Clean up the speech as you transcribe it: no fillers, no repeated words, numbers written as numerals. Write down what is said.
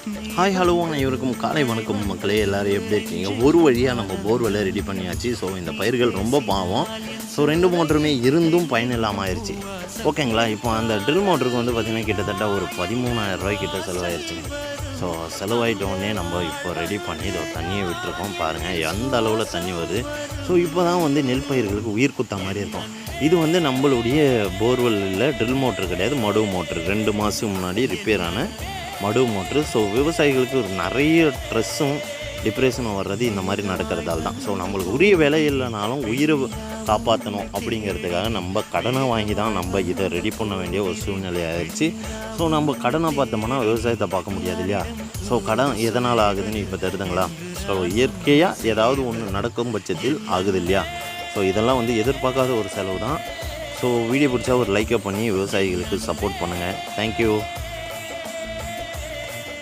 Hi hello அனைவருக்கும் காலை வணக்கம் மக்களே, எல்லோரும் எப்படி இருக்கீங்க? ஒரு வழியாக நம்ம போர்வெல்லை ரெடி பண்ணியாச்சு. ஸோ இந்த பயிர்கள் ரொம்ப பாவம். ஸோ 2 மோட்டருமே இருந்தும் பயன் இல்லாமல் ஆயிடுச்சு. ஓகேங்களா? இப்போ அந்த ட்ரில் மோட்டருக்கு வந்து பார்த்திங்கன்னா கிட்டத்தட்ட ஒரு 13,000 ரூபாய்க்கிட்ட செலவாயிடுச்சுங்க. ஸோ செலவாயிட்டோடனே நம்ம இப்போ ரெடி பண்ணி இதோ தண்ணியை விட்டுருக்கோம். பாருங்கள் எந்த அளவில் தண்ணி வருது. ஸோ இப்போ தான் வந்து நெல் பயிர்களுக்கு உயிர் குத்த மாதிரி இருக்கும். இது வந்து நம்மளுடைய போர்வெல்லில் ட்ரில் மோட்ரு கிடையாது, மடு மோட்ரு. 2 மாதத்துக்கு முன்னாடி ரிப்பேர் ஆன மடு மோட்ரு. ஸோ விவசாயிகளுக்கு ஒரு நிறைய ஸ்ட்ரெஸ்ஸும் டிப்ரெஷனும் வர்றது இந்த மாதிரி நடக்கிறதால தான். ஸோ நம்மளுக்கு உரிய விலை இல்லைனாலும் உயிரை காப்பாற்றணும் அப்படிங்கிறதுக்காக நம்ம கடனை வாங்கி தான் நம்ம இதை ரெடி பண்ண வேண்டிய ஒரு சூழ்நிலை ஆயிடுச்சு. ஸோ நம்ம கடனை பார்த்தோம்னா விவசாயத்தை பார்க்க முடியாது இல்லையா? ஸோ கடன் எதனால் ஆகுதுன்னு இப்போ தெரியுதுங்களா? ஸோ இயற்கையாக ஏதாவது ஒன்று நடக்கும் பட்சத்தில் ஆகுது இல்லையா? ஸோ இதெல்லாம் வந்து எதிர்பார்க்காத ஒரு செலவு தான். ஸோ வீடியோ பிடிச்சா ஒரு லைக்கை பண்ணி விவசாயிகளுக்கு சப்போர்ட் பண்ணுங்கள். தேங்க்யூ.